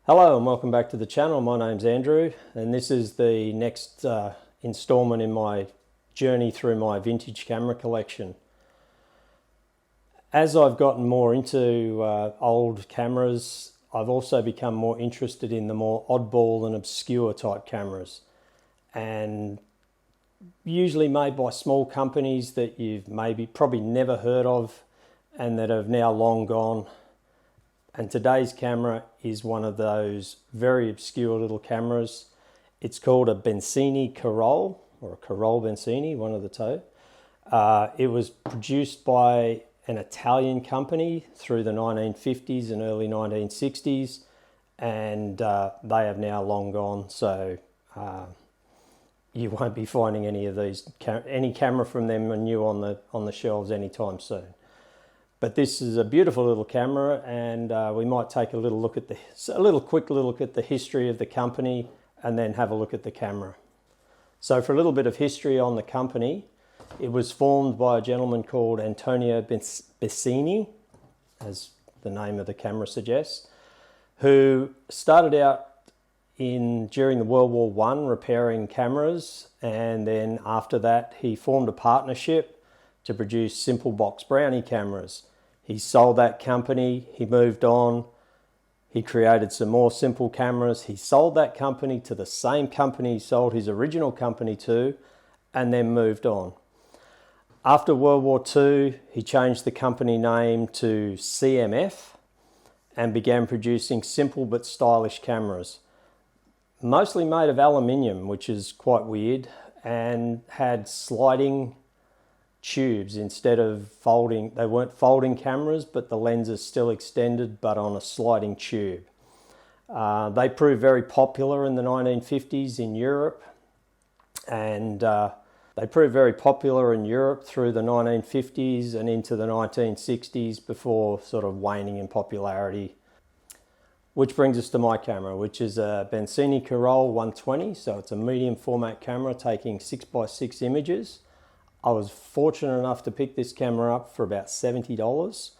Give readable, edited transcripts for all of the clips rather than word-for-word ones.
Hello and welcome back to the channel. My name's Andrew and this is the next installment in my journey through my vintage camera collection. As I've gotten more into old cameras, I've also become more interested in the more oddball and obscure type cameras, and usually made by small companies that you've probably never heard of and that have now long gone. And today's camera is one of those very obscure little cameras. It's called a Bencini Koroll, or a Koroll Bencini, one of the two. It was produced by an Italian company through the 1950s and early 1960s, and they have now long gone. So you won't be finding any of these, any camera from them new on the shelves anytime soon. But this is a beautiful little camera, and we might take a little look at quick look at the history of the company, and then have a look at the camera. So for a little bit of history on the company, it was formed by a gentleman called Antonio Bencini, as the name of the camera suggests, who started out during the World War I repairing cameras, and then after that he formed a partnership to produce simple box brownie cameras. He sold that company, he moved on, he created some more simple cameras, he sold that company to the same company he sold his original company to, and then moved on. After World War II, he changed the company name to CMF and began producing simple but stylish cameras, mostly made of aluminium, which is quite weird, and had sliding tubes instead of folding. They weren't folding cameras, but the lenses still extended, but on a sliding tube. They proved very popular in the 1950s in Europe, and they proved very popular in Europe through the 1950s and into the 1960s before sort of waning in popularity. Which brings us to my camera, which is a Bencini Koroll 120. So it's a medium format camera taking 6x6 images. I was fortunate enough to pick this camera up for about $70,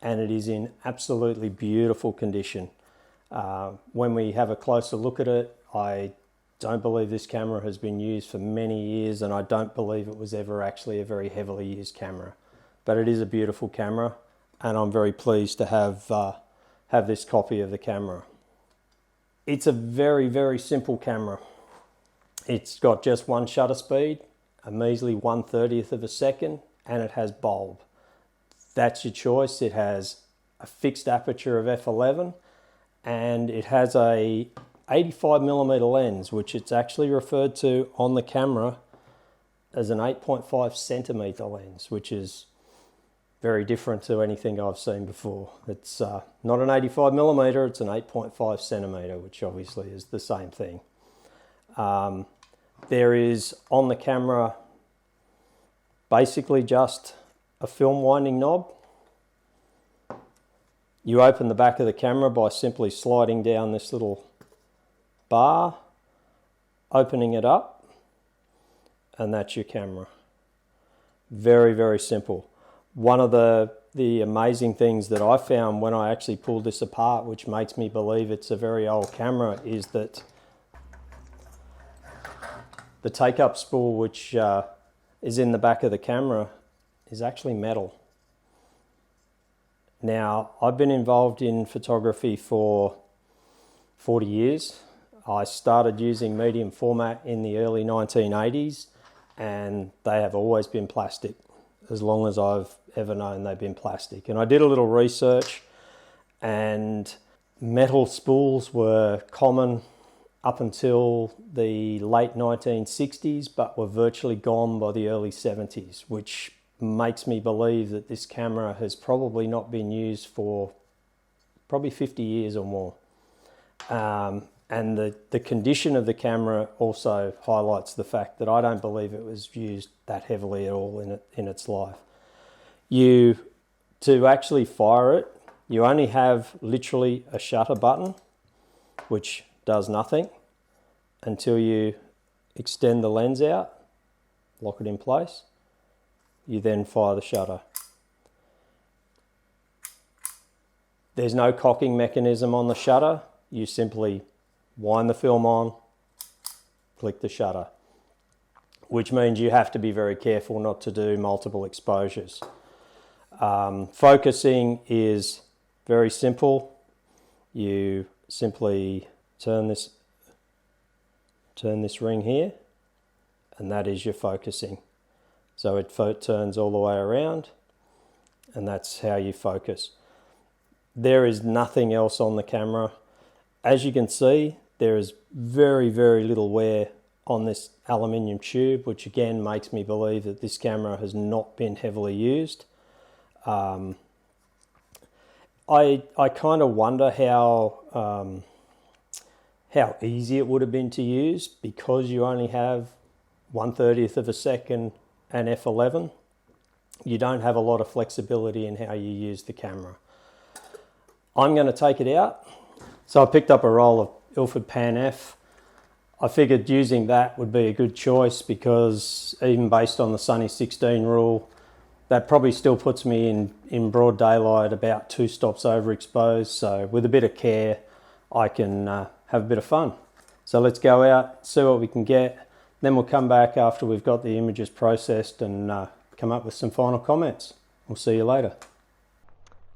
and it is in absolutely beautiful condition. When we have a closer look at it, I don't believe this camera has been used for many years, and I don't believe it was ever actually a very heavily used camera. But it is a beautiful camera, and I'm very pleased to have this copy of the camera. It's a very, very simple camera. It's got just one shutter speed, a measly 1/30th of a second, and it has bulb. That's your choice. It has a fixed aperture of f11, and it has a 85mm lens, which it's actually referred to on the camera as an 8.5 centimeter lens, which is very different to anything I've seen before. It's not an 85mm, it's an 8.5 centimeter, which obviously is the same thing. There is on the camera basically just a film winding knob. You open the back of the camera by simply sliding down this little bar, opening it up, and that's your camera. Very, very simple. One of the amazing things that I found when I actually pulled this apart, which makes me believe it's a very old camera, is that the take-up spool, which is in the back of the camera, is actually metal. Now, I've been involved in photography for 40 years. I started using medium format in the early 1980s, and they have always been plastic. As long as I've ever known, they've been plastic. And I did a little research, and metal spools were common up until the late 1960s, but were virtually gone by the early 70s, which makes me believe that this camera has probably not been used for probably 50 years or more. And the condition of the camera also highlights the fact that I don't believe it was used that heavily at all in its life. To actually fire it, you only have literally a shutter button, which does nothing until you extend the lens out, lock it in place. You then fire the shutter. There's no cocking mechanism on the shutter. you simply wind the film on, click the shutter, which means you have to be very careful not to do multiple exposures. Focusing is very simple. You simply turn this ring here, and that is your focusing. So it turns all the way around, and that's how you focus. There is nothing else on the camera. As you can see, there is very, very little wear on this aluminium tube, which again makes me believe that this camera has not been heavily used. I kind of wonder how easy it would have been to use, because you only have 1/30th of a second and f11. You don't have a lot of flexibility in how you use the camera. I'm going to take it out. So I picked up a roll of Ilford Pan F. I figured using that would be a good choice, because even based on the Sunny 16 rule, that probably still puts me in broad daylight about 2 stops overexposed. So with a bit of care, I can have a bit of fun. So let's go out, see what we can get. Then we'll come back after we've got the images processed and come up with some final comments. We'll see you later.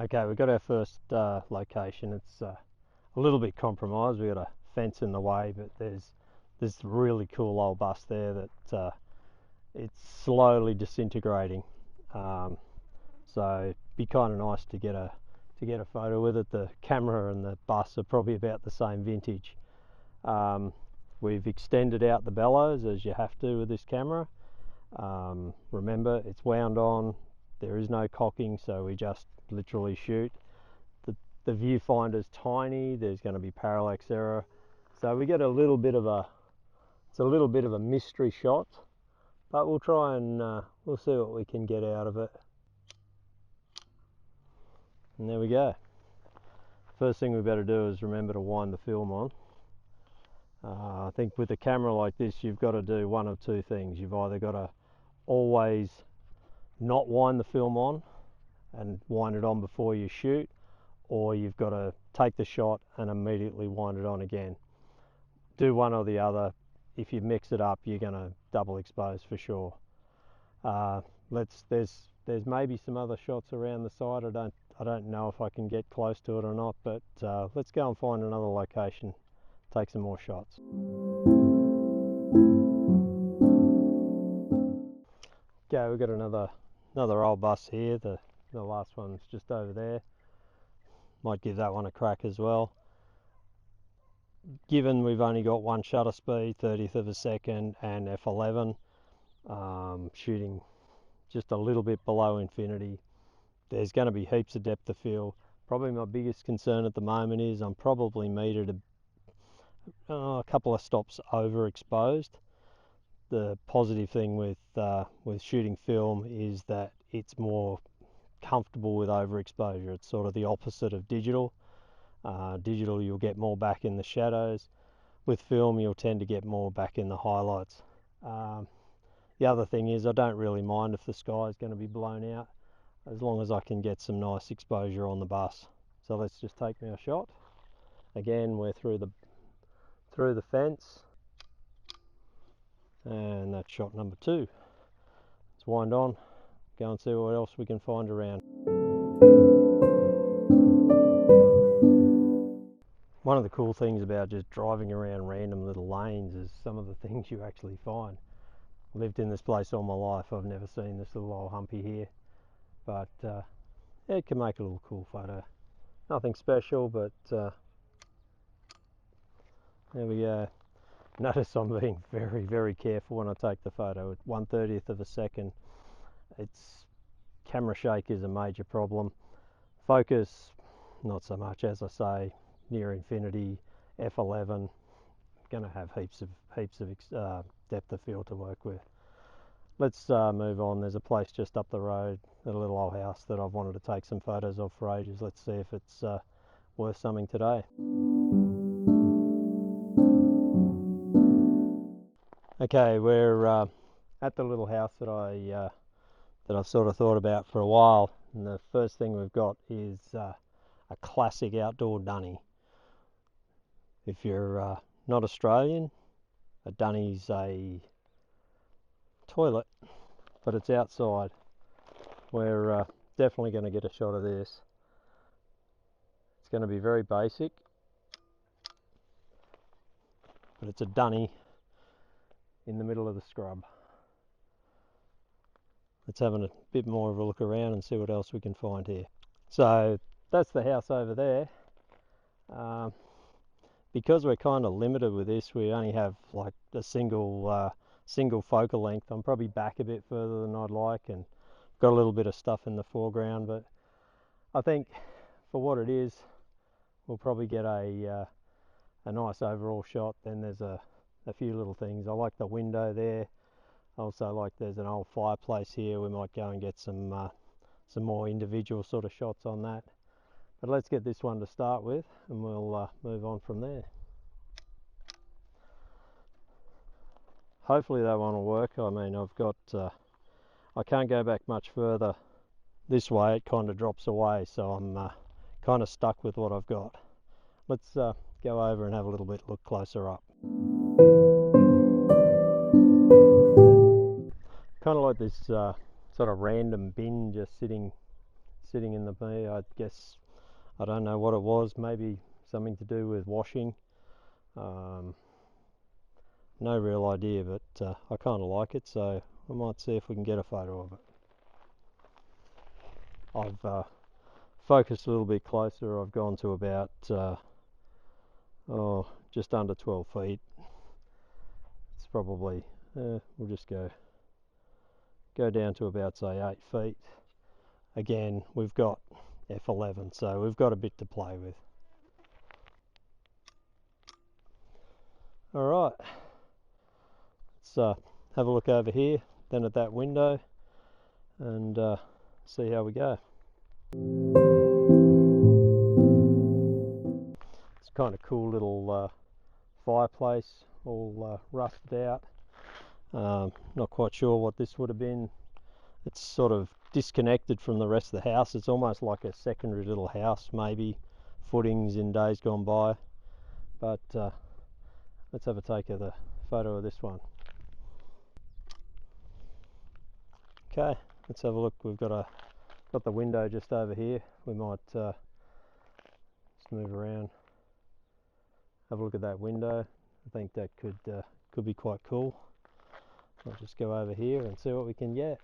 Okay, we've got our first location. It's a little bit compromised. We've got a fence in the way, but there's this really cool old bus there that it's slowly disintegrating. So it'd be kind of nice to get a photo with it. The camera and the bus are probably about the same vintage. We've extended out the bellows, as you have to with this camera. Remember, it's wound on. There is no cocking, so we just literally shoot. The viewfinder's tiny. There's going to be parallax error, so we get a little bit of a mystery shot, but we'll try and we'll see what we can get out of it. And there we go. First thing we better do is remember to wind the film on. I think with a camera like this, you've got to do one of two things. You've either got to always not wind the film on and wind it on before you shoot, or you've got to take the shot and immediately wind it on again. Do one or the other. If you mix it up, you're going to double expose for sure. There's maybe some other shots around the side. I don't know if I can get close to it or not, but let's go and find another location, take some more shots. Okay, we've got another old bus here. The last one's just over there. Might give that one a crack as well. Given we've only got one shutter speed, 30th of a second and f11, shooting just a little bit below infinity, there's going to be heaps of depth of field. Probably my biggest concern at the moment is I'm probably metered a couple of stops overexposed. The positive thing with shooting film is that it's more comfortable with overexposure. It's sort of the opposite of digital. Digital, you'll get more back in the shadows. With film, you'll tend to get more back in the highlights. The other thing is, I don't really mind if the sky is going to be blown out, as long as I can get some nice exposure on the bus. So let's just take our shot. Again, we're through the fence, and that's shot number 2. Let's wind on, go and see what else we can find around. One of the cool things about just driving around random little lanes is some of the things you actually find. Lived in this place all my life. I've never seen this little old humpy here, but yeah, it can make a little cool photo. Nothing special, but there we go. Notice I'm being very, very careful when I take the photo. At 1/30th of a second, camera shake is a major problem. Focus, not so much. As I say, near infinity, f11, going to have heaps of depth of field to work with. Let's move on. There's a place just up the road, a little old house that I've wanted to take some photos of for ages. Let's see if it's worth something today. Okay, we're at the little house that I've sort of thought about for a while, and the first thing we've got is a classic outdoor dunny. If you're not Australian, a dunny's a toilet, but it's outside. We're definitely going to get a shot of this. It's going to be very basic, but it's a dunny in the middle of the scrub. Let's have a bit more of a look around and see what else we can find here. So that's the house over there. Because we're kind of limited with this, we only have like a single focal length. I'm probably back a bit further than I'd like and got a little bit of stuff in the foreground, but I think for what it is, we'll probably get a nice overall shot. Then there's a few little things. I like the window there. Also, like, there's an old fireplace here. We might go and get some more individual sort of shots on that. But let's get this one to start with, and we'll move on from there. Hopefully that one will work. I mean, I've got, I can't go back much further this way. It kind of drops away, so I'm kind of stuck with what I've got. Let's go over and have a little bit look closer up. Kind of like this sort of random bin just sitting in the bay. I guess, I don't know what it was, maybe something to do with washing. No real idea, but I kind of like it, so I might see if we can get a photo of it. I've focused a little bit closer. I've gone to about just under 12 feet. It's probably, we'll just go down to about, say, 8 feet. Again, we've got f11, so we've got a bit to play with. All right, let's have a look over here, then at that window, and see how we go. It's kind of cool little fireplace, all rusted out. Not quite sure what this would have been. It's sort of disconnected from the rest of the house. It's almost like a secondary little house, maybe footings in days gone by. But let's have a take of the photo of this one. Okay, let's have a look. We've got the window just over here. We might just move around, have a look at that window. I think that could be quite cool. I'll just go over here and see what we can get.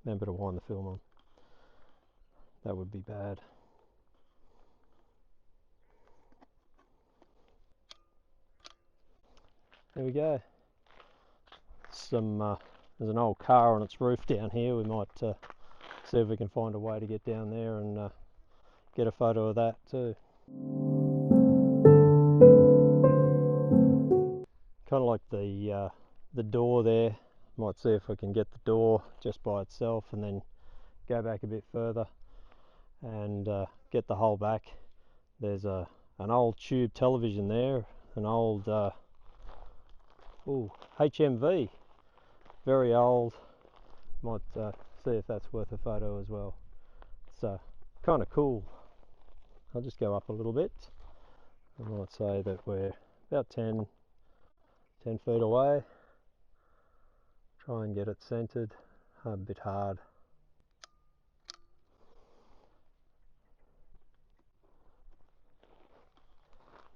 Remember to wind the film on. That would be bad. There we go. There's an old car on its roof down here. We might see if we can find a way to get down there and get a photo of that too. Kind of like the door there. Might see if we can get the door just by itself, and then go back a bit further and get the whole back. There's an old tube television there, an old HMV, very old. Might see if that's worth a photo as well. It's kind of cool. I'll just go up a little bit. I might say that we're about 10 feet away. Try and get it centered. A bit hard.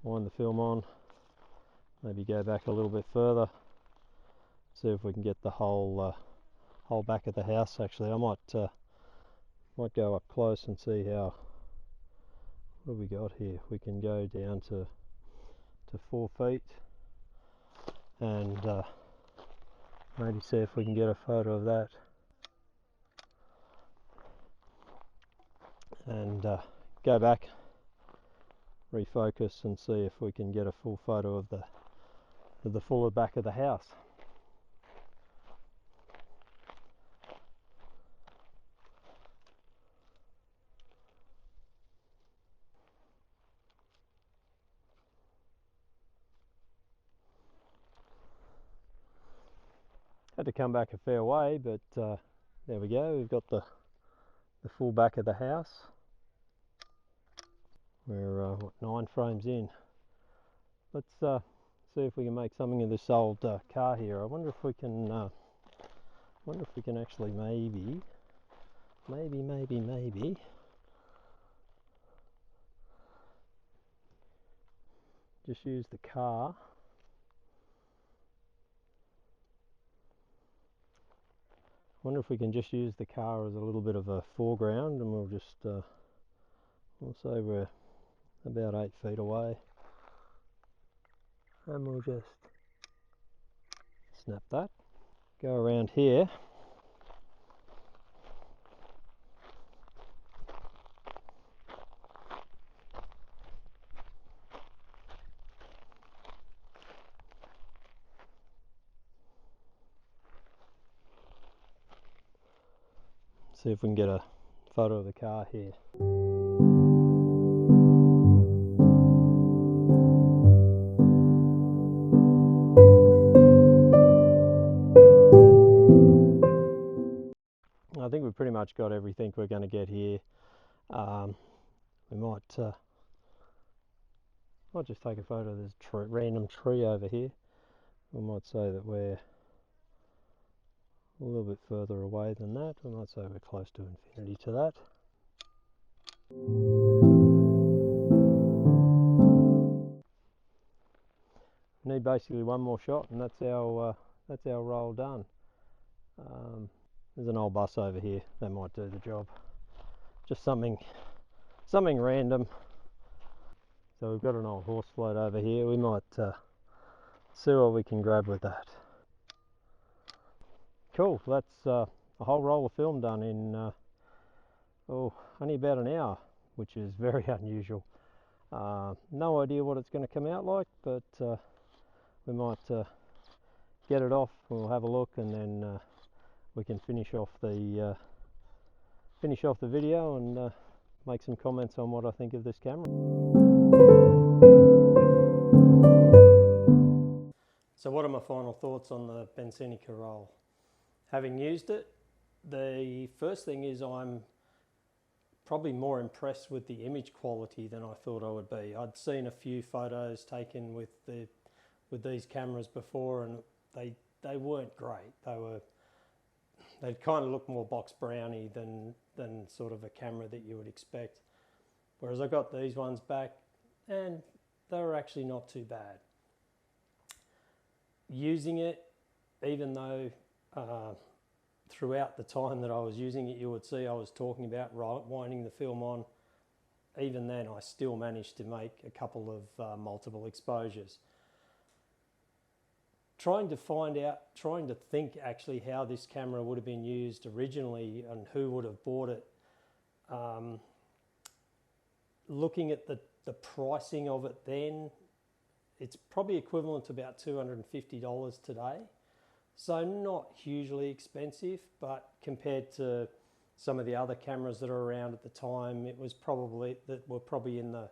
Wind the film on. Maybe go back a little bit further. See if we can get the whole back of the house. Actually, I might go up close and see how. What have we got here? We can go down to 4 feet and maybe see if we can get a photo of that. And go back, refocus, and see if we can get a full photo of the fuller back of the house. Had to come back a fair way, but there we go. We've got the full back of the house. We're what, 9 frames in. Let's see if we can make something of this old car here. I wonder if we can. Actually maybe just use the car. Wonder if we can just use the car as a little bit of a foreground, and we'll just we'll say we're about 8 feet away, and we'll just snap that. Go around here. See if we can get a photo of the car here. I think we've pretty much got everything we're going to get here. We might just take a photo of this random tree over here. We might say that we're a little bit further away than that. We might say we're close to infinity to that. We need basically one more shot, and that's our roll done. There's an old bus over here that might do the job. Just something random. So we've got an old horse float over here. We might see what we can grab with that. Cool. That's a whole roll of film done in only about an hour, which is very unusual. No idea what it's going to come out like, but we might get it off. We'll have a look, and then we can finish off the video and make some comments on what I think of this camera. So what are my final thoughts on the Bencini Koroll? Having used it, the first thing is I'm probably more impressed with the image quality than I thought I would be. I'd seen a few photos taken with these cameras before, and they weren't great. They'd kind of look more box brownie than sort of a camera that you would expect. Whereas I got these ones back, and they were actually not too bad. Using it, even though throughout the time that I was using it, you would see I was talking about winding the film on. Even then, I still managed to make a couple of multiple exposures. Trying to think actually how this camera would have been used originally and who would have bought it. Looking at the pricing of it then, it's probably equivalent to about $250 today. So not hugely expensive, but compared to some of the other cameras that are around at the time, it was probably in the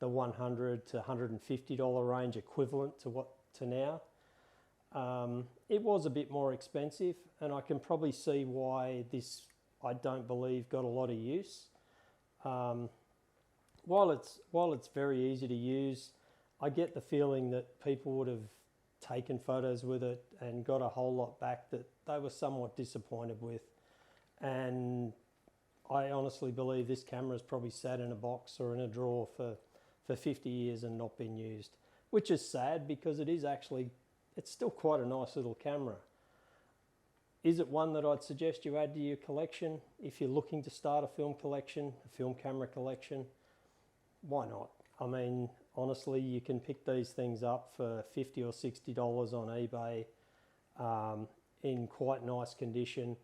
$100 to $150 range, equivalent to now. It was a bit more expensive, and I can probably see why this, I don't believe, got a lot of use. While it's very easy to use, I get the feeling that people would have taken photos with it and got a whole lot back that they were somewhat disappointed with. And I honestly believe this camera's probably sat in a box or in a drawer for 50 years and not been used, which is sad because it's still quite a nice little camera. Is it one that I'd suggest you add to your collection? If you're looking to start a film collection, a film camera collection, why not? I mean, honestly, you can pick these things up for $50 or $60 on eBay in quite nice condition.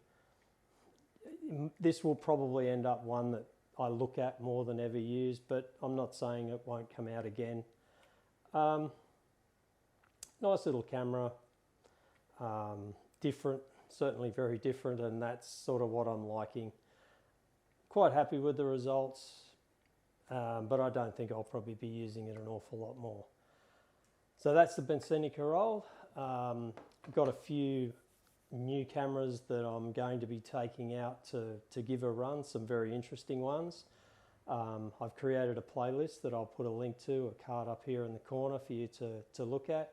This will probably end up one that I look at more than ever use, but I'm not saying it won't come out again. Nice little camera, different, certainly very different, and that's sort of what I'm liking. Quite happy with the results. But I don't think I'll probably be using it an awful lot more. So that's the Bencini Koroll. I've got a few new cameras that I'm going to be taking out to give a run, some very interesting ones. I've created a playlist that I'll put a link to, a card up here in the corner for you to look at.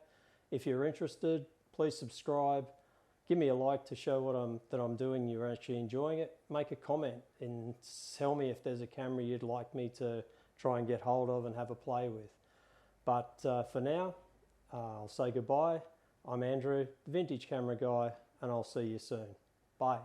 If you're interested, please subscribe. Give me a like to show that I'm doing, you're actually enjoying it. Make a comment and tell me if there's a camera you'd like me to try and get hold of and have a play with. But for now, I'll say goodbye. I'm Andrew, the Vintage Camera Guy, and I'll see you soon. Bye.